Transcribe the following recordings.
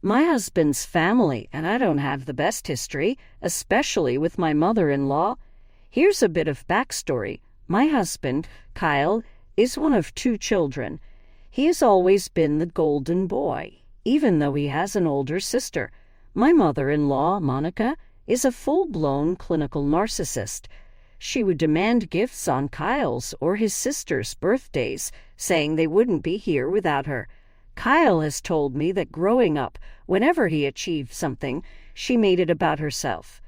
My husband's family and I don't have the best history, especially with my mother-in-law. Here's a bit of backstory. My husband, Kyle, is one of two children. He has always been the golden boy, even though he has an older sister. My mother-in-law, Monica, is a full-blown clinical narcissist. She would demand gifts on Kyle's or his sister's birthdays, saying they wouldn't be here without her. Kyle has told me that growing up, whenever he achieved something, she made it about herself.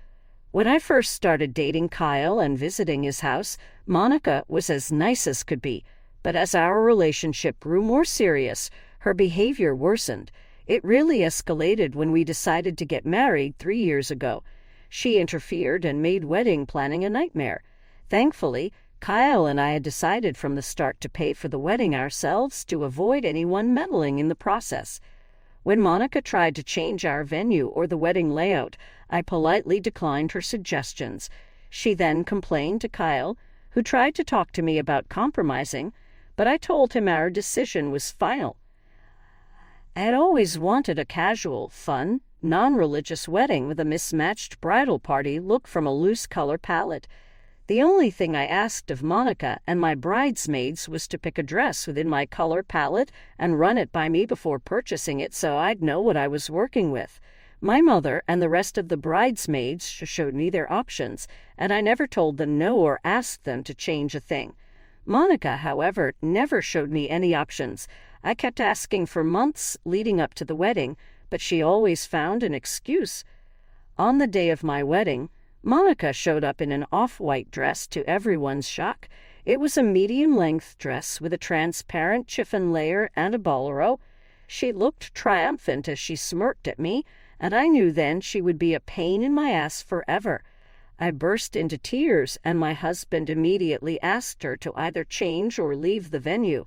When I first started dating Kyle and visiting his house, Monica was as nice as could be. But as our relationship grew more serious, her behavior worsened. It really escalated when we decided to get married 3 years ago. She interfered and made wedding planning a nightmare. Thankfully, Kyle and I had decided from the start to pay for the wedding ourselves to avoid anyone meddling in the process. When Monica tried to change our venue or the wedding layout, I politely declined her suggestions. She then complained to Kyle, who tried to talk to me about compromising, but I told him our decision was final. I had always wanted a casual, fun, non-religious wedding with a mismatched bridal party look from a loose color palette. The only thing I asked of Monica and my bridesmaids was to pick a dress within my color palette and run it by me before purchasing it so I'd know what I was working with. My mother and the rest of the bridesmaids showed me their options, and I never told them no or asked them to change a thing. Monica, however, never showed me any options. I kept asking for months leading up to the wedding, but she always found an excuse. On the day of my wedding, Monica showed up in an off-white dress to everyone's shock. It was a medium-length dress with a transparent chiffon layer and a bolero. She looked triumphant as she smirked at me, and I knew then she would be a pain in my ass forever. I burst into tears, and my husband immediately asked her to either change or leave the venue.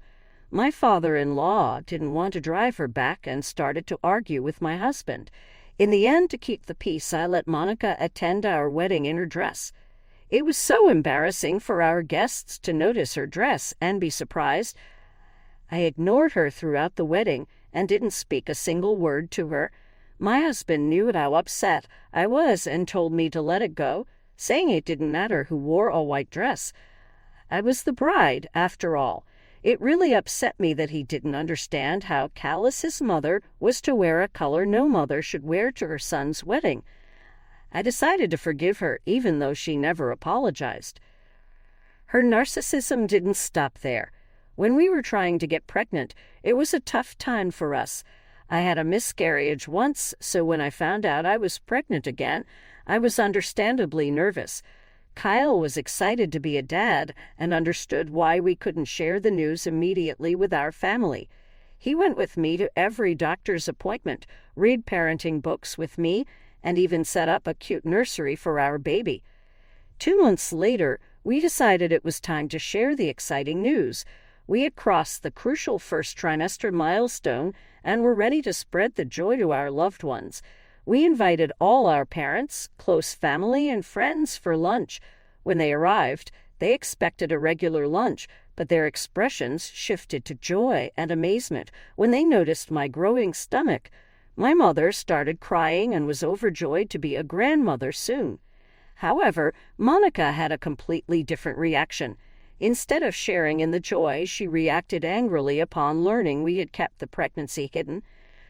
My father-in-law didn't want to drive her back and started to argue with my husband. In the end, to keep the peace, I let Monica attend our wedding in her dress. It was so embarrassing for our guests to notice her dress and be surprised. I ignored her throughout the wedding and didn't speak a single word to her. My husband knew how upset I was and told me to let it go, saying it didn't matter who wore a white dress. I was the bride, after all. It really upset me that he didn't understand how callous his mother was to wear a color no mother should wear to her son's wedding. I decided to forgive her, even though she never apologized. Her narcissism didn't stop there. When we were trying to get pregnant, it was a tough time for us. I had a miscarriage once, so when I found out I was pregnant again, I was understandably nervous. Kyle was excited to be a dad and understood why we couldn't share the news immediately with our family. He went with me to every doctor's appointment, read parenting books with me, and even set up a cute nursery for our baby. 2 months later, we decided it was time to share the exciting news. We had crossed the crucial first trimester milestone and were ready to spread the joy to our loved ones. We invited all our parents, close family, and friends for lunch. When they arrived, they expected a regular lunch, but their expressions shifted to joy and amazement when they noticed my growing stomach. My mother started crying and was overjoyed to be a grandmother soon. However, Monica had a completely different reaction. Instead of sharing in the joy, she reacted angrily upon learning we had kept the pregnancy hidden.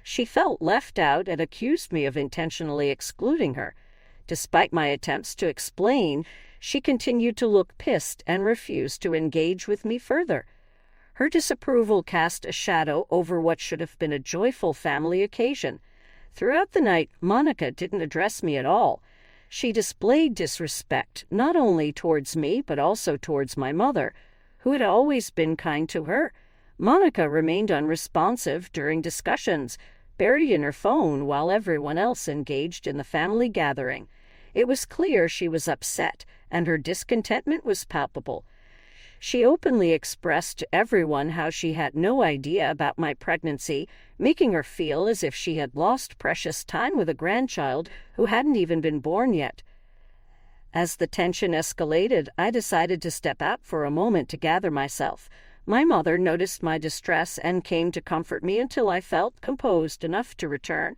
She felt left out and accused me of intentionally excluding her. Despite my attempts to explain, she continued to look pissed and refused to engage with me further. Her disapproval cast a shadow over what should have been a joyful family occasion. Throughout the night, Monica didn't address me at all. She displayed disrespect not only towards me but also towards my mother, who had always been kind to her. Monica remained unresponsive during discussions, buried in her phone while everyone else engaged in the family gathering. It was clear she was upset, and her discontentment was palpable. She openly expressed to everyone how she had no idea about my pregnancy, making her feel as if she had lost precious time with a grandchild who hadn't even been born yet. As the tension escalated, I decided to step out for a moment to gather myself. My mother noticed my distress and came to comfort me until I felt composed enough to return.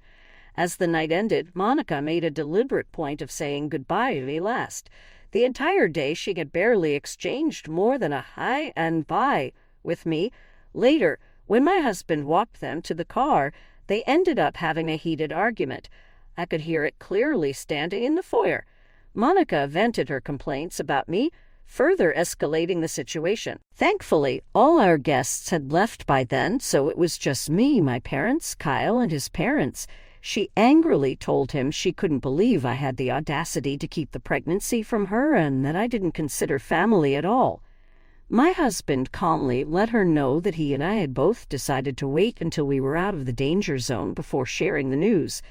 As the night ended, Monica made a deliberate point of saying goodbye to me last. The entire day she had barely exchanged more than a hi and bye with me. Later, when my husband walked them to the car, they ended up having a heated argument. I could hear it clearly standing in the foyer. Monica vented her complaints about me, further escalating the situation. Thankfully, all our guests had left by then, so it was just me, my parents, Kyle, and his parents. She angrily told him she couldn't believe I had the audacity to keep the pregnancy from her and that I didn't consider family at all. My husband calmly let her know that he and I had both decided to wait until we were out of the danger zone before sharing the news.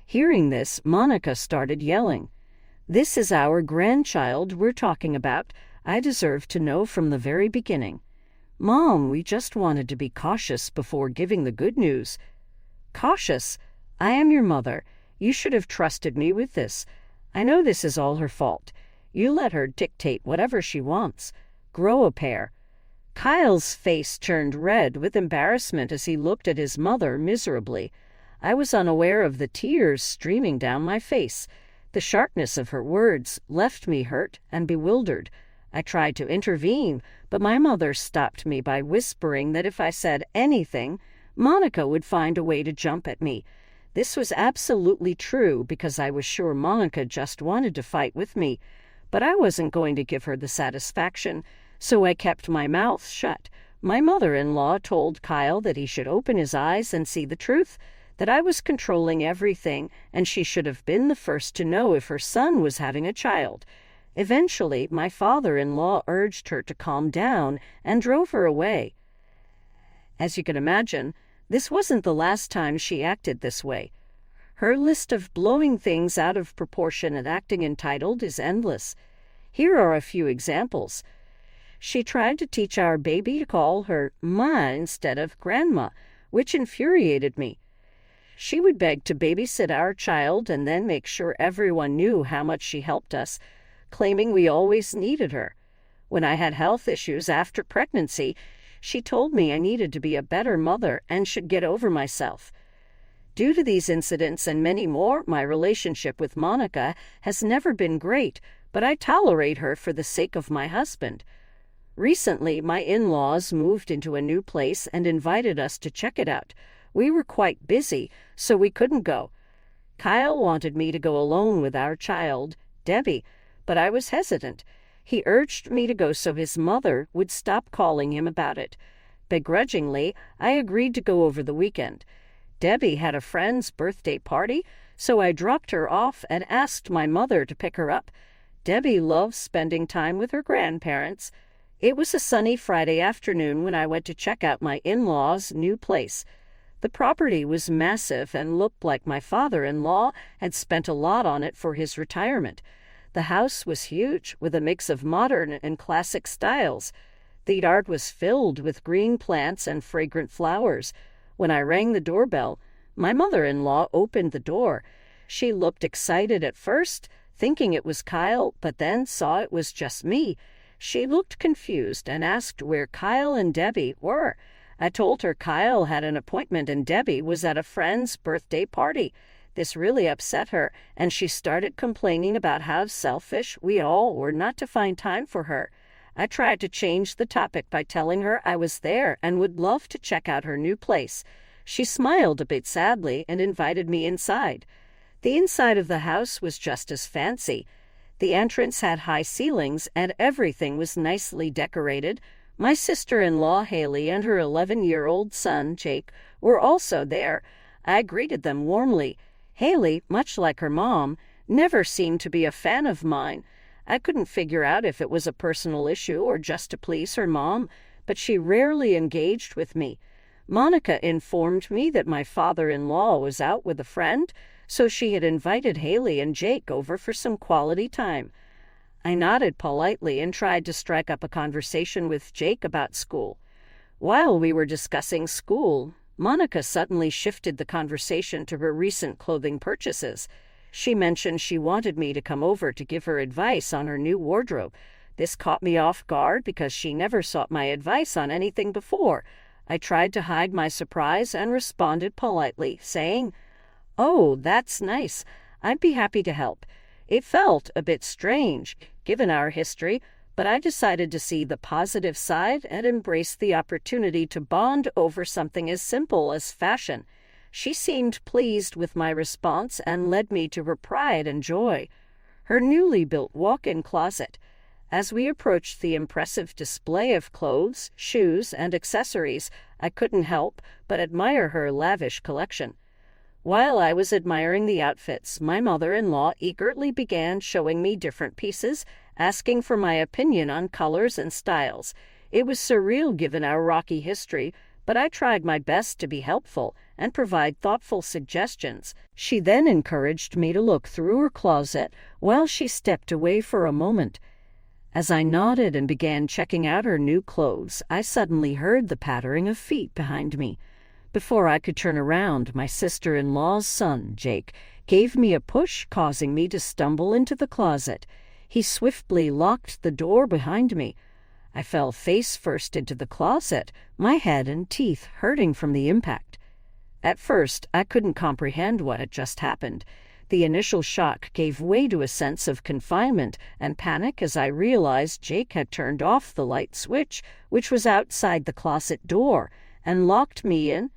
Hearing this, Monica started yelling. "This is our grandchild we're talking about. I deserve to know from the very beginning." "Mom, we just wanted to be cautious before giving the good news." "Cautious? I am your mother. You should have trusted me with this. I know this is all her fault. You let her dictate whatever she wants. Grow a pair." Kyle's face turned red with embarrassment as he looked at his mother miserably. I was unaware of the tears streaming down my face. The sharpness of her words left me hurt and bewildered. I tried to intervene, but my mother stopped me by whispering that if I said anything, Monica would find a way to jump at me. This was absolutely true because I was sure Monica just wanted to fight with me, but I wasn't going to give her the satisfaction, so I kept my mouth shut. My mother-in-law told Kyle that he should open his eyes and see the truth, that I was controlling everything, and she should have been the first to know if her son was having a child. Eventually, my father-in-law urged her to calm down and drove her away. As you can imagine, this wasn't the last time she acted this way. Her list of blowing things out of proportion and acting entitled is endless. Here are a few examples. She tried to teach our baby to call her Ma instead of Grandma, which infuriated me. She would beg to babysit our child and then make sure everyone knew how much she helped us, claiming we always needed her. When I had health issues after pregnancy, she told me I needed to be a better mother and should get over myself. Due to these incidents and many more, my relationship with Monica has never been great, but I tolerate her for the sake of my husband. Recently, my in-laws moved into a new place and invited us to check it out. We were quite busy, so we couldn't go. Kyle wanted me to go alone with our child, Debbie, but I was hesitant. He urged me to go so his mother would stop calling him about it. Begrudgingly, I agreed to go over the weekend. Debbie had a friend's birthday party, so I dropped her off and asked my mother to pick her up. Debbie loves spending time with her grandparents. It was a sunny Friday afternoon when I went to check out my in-laws' new place. The property was massive and looked like my father-in-law had spent a lot on it for his retirement. The house was huge, with a mix of modern and classic styles. The yard was filled with green plants and fragrant flowers. When I rang the doorbell, my mother-in-law opened the door. She looked excited at first, thinking it was Kyle, but then saw it was just me. She looked confused and asked where Kyle and Debbie were. I told her Kyle had an appointment and Debbie was at a friend's birthday party. This really upset her, and she started complaining about how selfish we all were not to find time for her. I tried to change the topic by telling her I was there and would love to check out her new place. She smiled a bit sadly and invited me inside. The inside of the house was just as fancy. The entrance had high ceilings and everything was nicely decorated. My sister-in-law, Haley, and her 11-year-old son, Jake, were also there. I greeted them warmly. Haley, much like her mom, never seemed to be a fan of mine. I couldn't figure out if it was a personal issue or just to please her mom, but she rarely engaged with me. Monica informed me that my father-in-law was out with a friend, so she had invited Haley and Jake over for some quality time. I nodded politely and tried to strike up a conversation with Jake about school. While we were discussing school, Monica suddenly shifted the conversation to her recent clothing purchases. She mentioned she wanted me to come over to give her advice on her new wardrobe. This caught me off guard because she never sought my advice on anything before. I tried to hide my surprise and responded politely, saying, "Oh, that's nice. I'd be happy to help." It felt a bit strange, given our history, but I decided to see the positive side and embrace the opportunity to bond over something as simple as fashion. She seemed pleased with my response and led me to her pride and joy, her newly built walk-in closet. As we approached the impressive display of clothes, shoes, and accessories, I couldn't help but admire her lavish collection. While I was admiring the outfits, my mother-in-law eagerly began showing me different pieces, asking for my opinion on colors and styles. It was surreal given our rocky history, but I tried my best to be helpful and provide thoughtful suggestions. She then encouraged me to look through her closet while she stepped away for a moment. As I nodded and began checking out her new clothes, I suddenly heard the pattering of feet behind me. Before I could turn around, my sister-in-law's son, Jake, gave me a push, causing me to stumble into the closet. He swiftly locked the door behind me. I fell face first into the closet, my head and teeth hurting from the impact. At first, I couldn't comprehend what had just happened. The initial shock gave way to a sense of confinement and panic as I realized Jake had turned off the light switch, which was outside the closet door, and locked me in.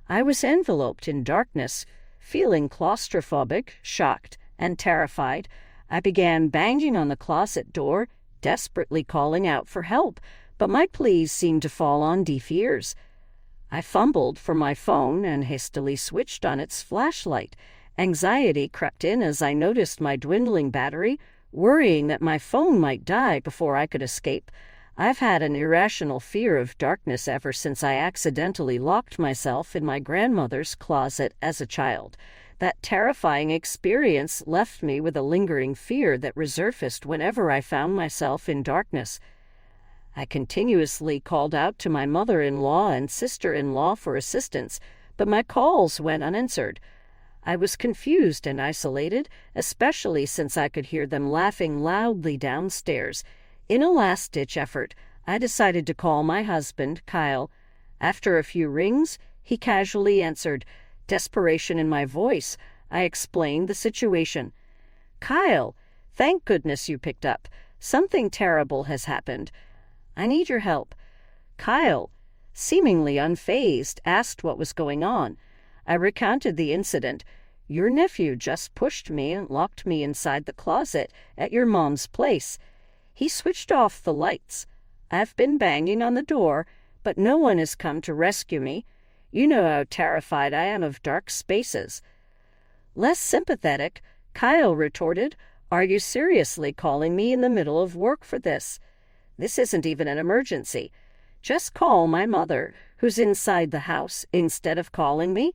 I was enveloped in darkness. Feeling claustrophobic, shocked, and terrified, I began banging on the closet door, desperately calling out for help, but my pleas seemed to fall on deaf ears. I fumbled for my phone and hastily switched on its flashlight. Anxiety crept in as I noticed my dwindling battery, worrying that my phone might die before I could escape. I've had an irrational fear of darkness ever since I accidentally locked myself in my grandmother's closet as a child. That terrifying experience left me with a lingering fear that resurfaced whenever I found myself in darkness. I continuously called out to my mother-in-law and sister-in-law for assistance, but my calls went unanswered. I was confused and isolated, especially since I could hear them laughing loudly downstairs. In a last-ditch effort, I decided to call my husband, Kyle. After a few rings, he casually answered. Desperation in my voice, I explained the situation. "Kyle, thank goodness you picked up. Something terrible has happened. I need your help." Kyle, seemingly unfazed, asked what was going on. I recounted the incident. "Your nephew just pushed me and locked me inside the closet at your mom's place. He switched off the lights. I've been banging on the door, but no one has come to rescue me. You know how terrified I am of dark spaces." Less sympathetic, Kyle retorted, "Are you seriously calling me in the middle of work for this? This isn't even an emergency. Just call my mother, who's inside the house, instead of calling me."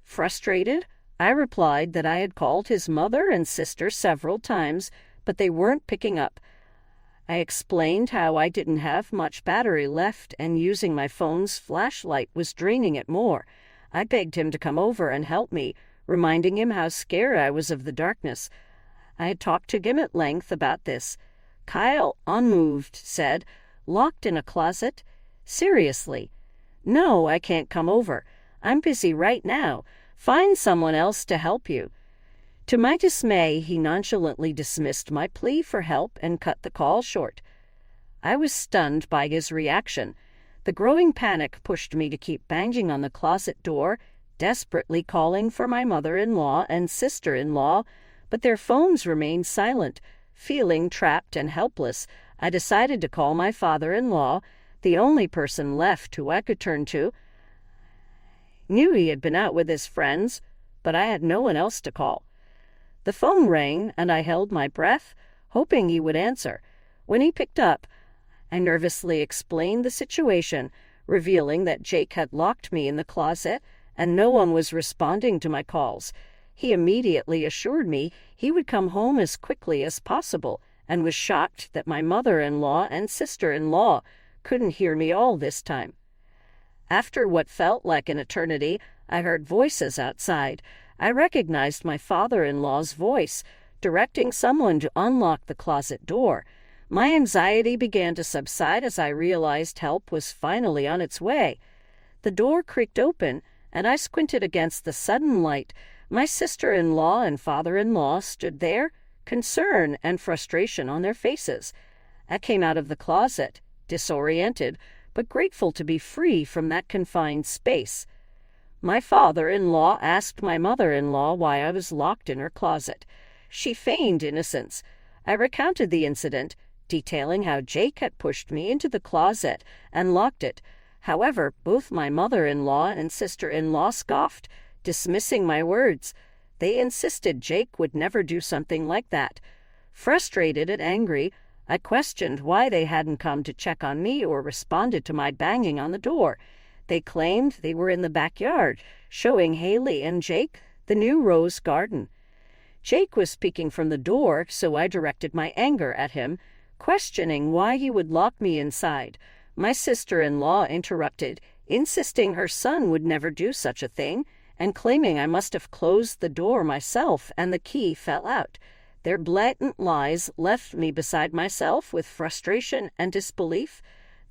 Frustrated, I replied that I had called his mother and sister several times, but they weren't picking up. I explained how I didn't have much battery left and using my phone's flashlight was draining it more. I begged him to come over and help me, reminding him how scared I was of the darkness. I had talked to him at length about this. Kyle, unmoved, said, "Locked in a closet? Seriously? No, I can't come over. I'm busy right now. Find someone else to help you." To my dismay, he nonchalantly dismissed my plea for help and cut the call short. I was stunned by his reaction. The growing panic pushed me to keep banging on the closet door, desperately calling for my mother-in-law and sister-in-law, but their phones remained silent. Feeling trapped and helpless, I decided to call my father-in-law, the only person left who I could turn to. Knew he had been out with his friends, but I had no one else to call. The phone rang, and I held my breath, hoping he would answer. When he picked up, I nervously explained the situation, revealing that Jake had locked me in the closet and no one was responding to my calls. He immediately assured me he would come home as quickly as possible and was shocked that my mother-in-law and sister-in-law couldn't hear me all this time. After what felt like an eternity, I heard voices outside. I recognized my father-in-law's voice, directing someone to unlock the closet door. My anxiety began to subside as I realized help was finally on its way. The door creaked open, and I squinted against the sudden light. My sister-in-law and father-in-law stood there, concern and frustration on their faces. I came out of the closet, disoriented, but grateful to be free from that confined space. My father-in-law asked my mother-in-law why I was locked in her closet. She feigned innocence. I recounted the incident, detailing how Jake had pushed me into the closet and locked it. However, both my mother-in-law and sister-in-law scoffed, dismissing my words. They insisted Jake would never do something like that. Frustrated and angry, I questioned why they hadn't come to check on me or responded to my banging on the door. They claimed they were in the backyard, showing Haley and Jake the new rose garden. Jake was peeking from the door, so I directed my anger at him, questioning why he would lock me inside. My sister-in-law interrupted, insisting her son would never do such a thing, and claiming I must have closed the door myself and the key fell out. Their blatant lies left me beside myself with frustration and disbelief.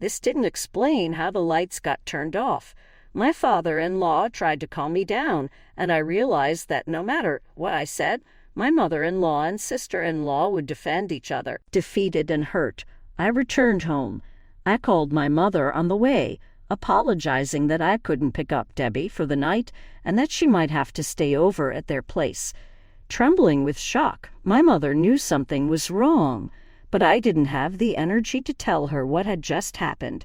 This didn't explain how the lights got turned off. My father-in-law tried to calm me down, and I realized that no matter what I said, my mother-in-law and sister-in-law would defend each other. Defeated and hurt, I returned home. I called my mother on the way, apologizing that I couldn't pick up Debbie for the night and that she might have to stay over at their place. Trembling with shock, my mother knew something was wrong, but I didn't have the energy to tell her what had just happened.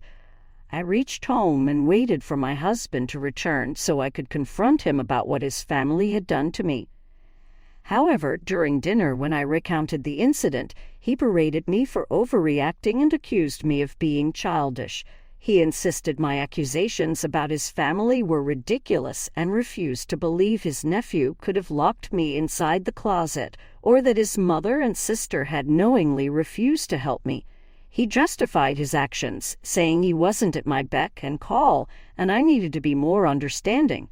I reached home and waited for my husband to return so I could confront him about what his family had done to me. However, during dinner when I recounted the incident, he berated me for overreacting and accused me of being childish. He insisted my accusations about his family were ridiculous and refused to believe his nephew could have locked me inside the closet or that his mother and sister had knowingly refused to help me. He justified his actions, saying he wasn't at my beck and call and I needed to be more understanding.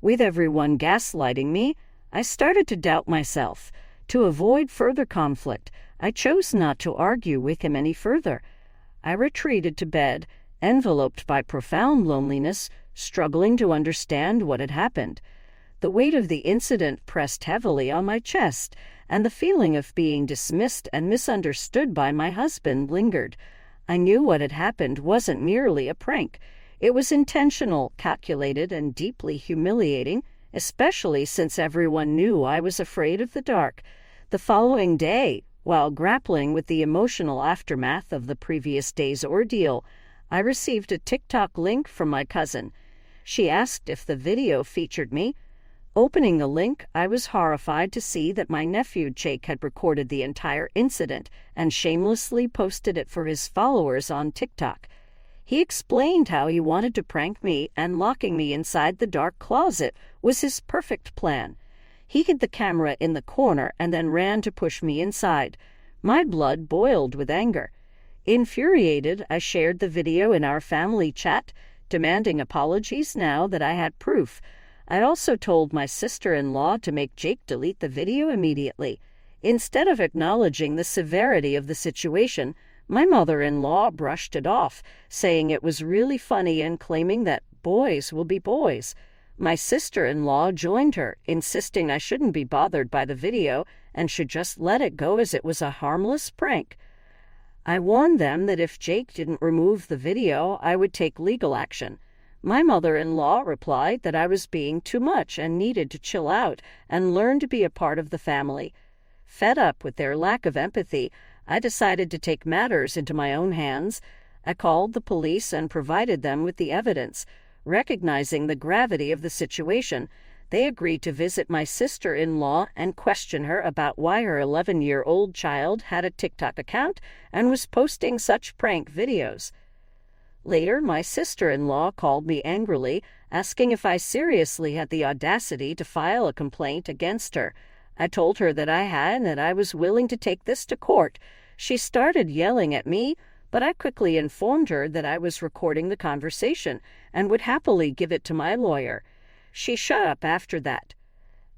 With everyone gaslighting me, I started to doubt myself. To avoid further conflict, I chose not to argue with him any further. I retreated to bed, enveloped by profound loneliness, struggling to understand what had happened. The weight of the incident pressed heavily on my chest, and the feeling of being dismissed and misunderstood by my husband lingered. I knew what had happened wasn't merely a prank. It was intentional, calculated, and deeply humiliating, especially since everyone knew I was afraid of the dark. The following day, while grappling with the emotional aftermath of the previous day's ordeal, I received a TikTok link from my cousin. She asked if the video featured me. Opening the link, I was horrified to see that my nephew Jake had recorded the entire incident and shamelessly posted it for his followers on TikTok. He explained how he wanted to prank me and locking me inside the dark closet was his perfect plan. He hid the camera in the corner and then ran to push me inside. My blood boiled with anger. Infuriated, I shared the video in our family chat, demanding apologies now that I had proof. I also told my sister-in-law to make Jake delete the video immediately. Instead of acknowledging the severity of the situation, my mother-in-law brushed it off, saying it was really funny and claiming that boys will be boys. My sister-in-law joined her, insisting I shouldn't be bothered by the video and should just let it go as it was a harmless prank. I warned them that if Jake didn't remove the video, I would take legal action. My mother-in-law replied that I was being too much and needed to chill out and learn to be a part of the family. Fed up with their lack of empathy, I decided to take matters into my own hands. I called the police and provided them with the evidence. Recognizing the gravity of the situation, they agreed to visit my sister-in-law and question her about why her 11-year-old child had a TikTok account and was posting such prank videos. Later, my sister-in-law called me angrily, asking if I seriously had the audacity to file a complaint against her. I told her that I had and that I was willing to take this to court. She started yelling at me, but I quickly informed her that I was recording the conversation and would happily give it to my lawyer. She shut up after that.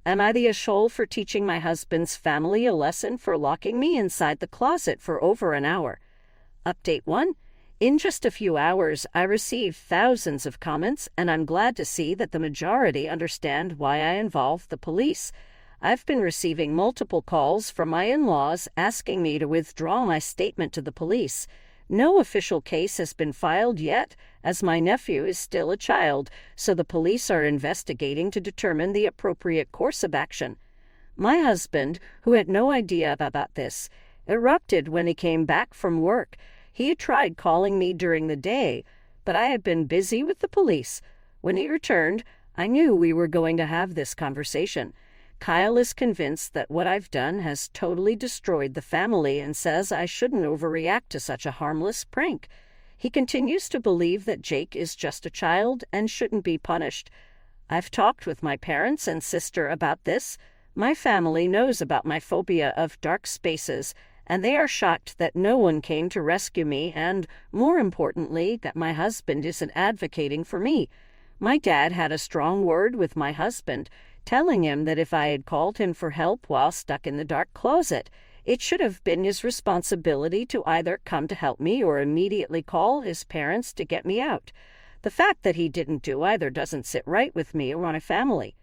Am I the asshole for teaching my husband's family a lesson for locking me inside the closet for over an hour? Update 1. In just a few hours, I received thousands of comments, and I'm glad to see that the majority understand why I involved the police. I've been receiving multiple calls from my in-laws asking me to withdraw my statement to the police. No official case has been filed yet, as my nephew is still a child, so the police are investigating to determine the appropriate course of action. My husband, who had no idea about this, erupted when he came back from work. He had tried calling me during the day, but I had been busy with the police. When he returned, I knew we were going to have this conversation. Kyle is convinced that what I've done has totally destroyed the family and says I shouldn't overreact to such a harmless prank. He continues to believe that Jake is just a child and shouldn't be punished. I've talked with my parents and sister about this. My family knows about my phobia of dark spaces, and they are shocked that no one came to rescue me and, more importantly, that my husband isn't advocating for me. My dad had a strong word with my husband, telling him that if I had called him for help while stuck in the dark closet, it should have been his responsibility to either come to help me or immediately call his parents to get me out. The fact that he didn't do either doesn't sit right with me or my family.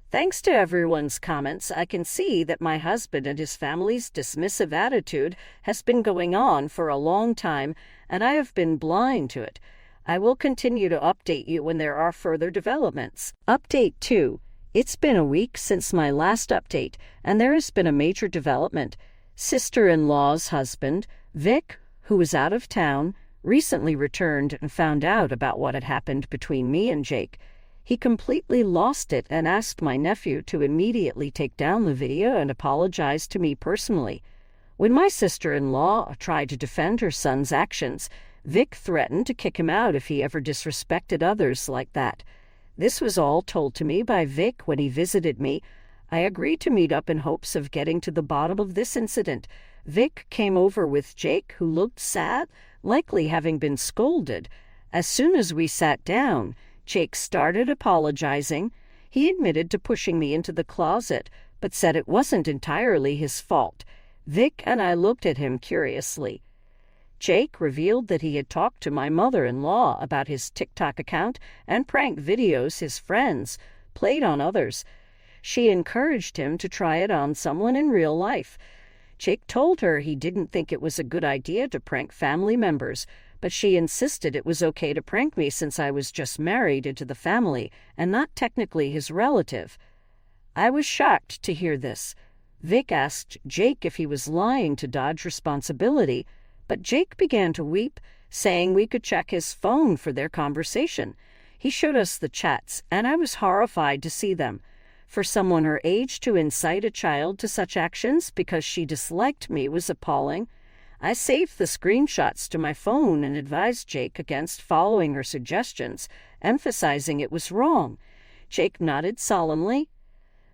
Thanks to everyone's comments, I can see that my husband and his family's dismissive attitude has been going on for a long time, and I have been blind to it. I will continue to update you when there are further developments. Update 2. It's been a week since my last update, and there has been a major development. Sister-in-law's husband, Vic, who was out of town, recently returned and found out about what had happened between me and Jake. He completely lost it and asked my nephew to immediately take down the video and apologize to me personally. When my sister-in-law tried to defend her son's actions, Vic threatened to kick him out if he ever disrespected others like that. This was all told to me by Vic when he visited me. I agreed to meet up in hopes of getting to the bottom of this incident. Vic came over with Jake, who looked sad, likely having been scolded. As soon as we sat down, Jake started apologizing. He admitted to pushing me into the closet, but said it wasn't entirely his fault. Vic and I looked at him curiously. Jake revealed that he had talked to my mother-in-law about his TikTok account and prank videos his friends played on others. She encouraged him to try it on someone in real life. Jake told her he didn't think it was a good idea to prank family members, but she insisted it was okay to prank me since I was just married into the family and not technically his relative. I was shocked to hear this. Vic asked Jake if he was lying to dodge responsibility, but Jake began to weep, saying we could check his phone for their conversation. He showed us the chats, and I was horrified to see them. For someone her age to incite a child to such actions because she disliked me was appalling. I saved the screenshots to my phone and advised Jake against following her suggestions, emphasizing it was wrong. Jake nodded solemnly.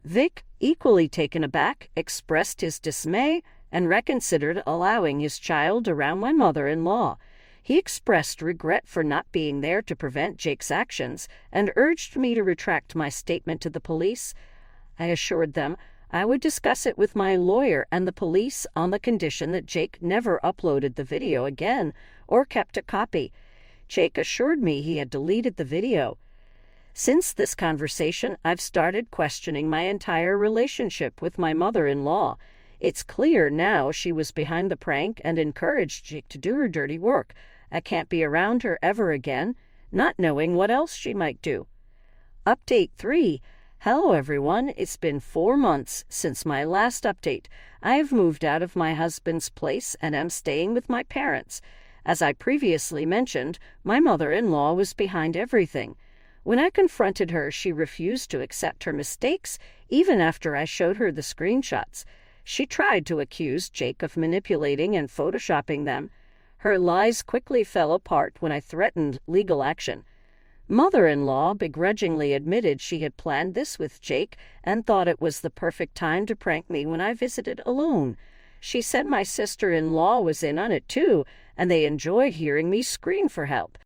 Vic, equally taken aback, expressed his dismay and reconsidered allowing his child around my mother-in-law. He expressed regret for not being there to prevent Jake's actions and urged me to retract my statement to the police. I assured them I would discuss it with my lawyer and the police on the condition that Jake never uploaded the video again or kept a copy. Jake assured me he had deleted the video. Since this conversation, I've started questioning my entire relationship with my mother-in-law. It's clear now she was behind the prank and encouraged Jake to do her dirty work. I can't be around her ever again, not knowing what else she might do. Update 3. Hello everyone, it's been 4 months since my last update. I have moved out of my husband's place and am staying with my parents. As I previously mentioned, my mother-in-law was behind everything. When I confronted her, she refused to accept her mistakes, even after I showed her the screenshots. She tried to accuse Jake of manipulating and photoshopping them. Her lies quickly fell apart when I threatened legal action. Mother-in-law begrudgingly admitted she had planned this with Jake and thought it was the perfect time to prank me when I visited alone. She said my sister-in-law was in on it too, and they enjoyed hearing me scream for help.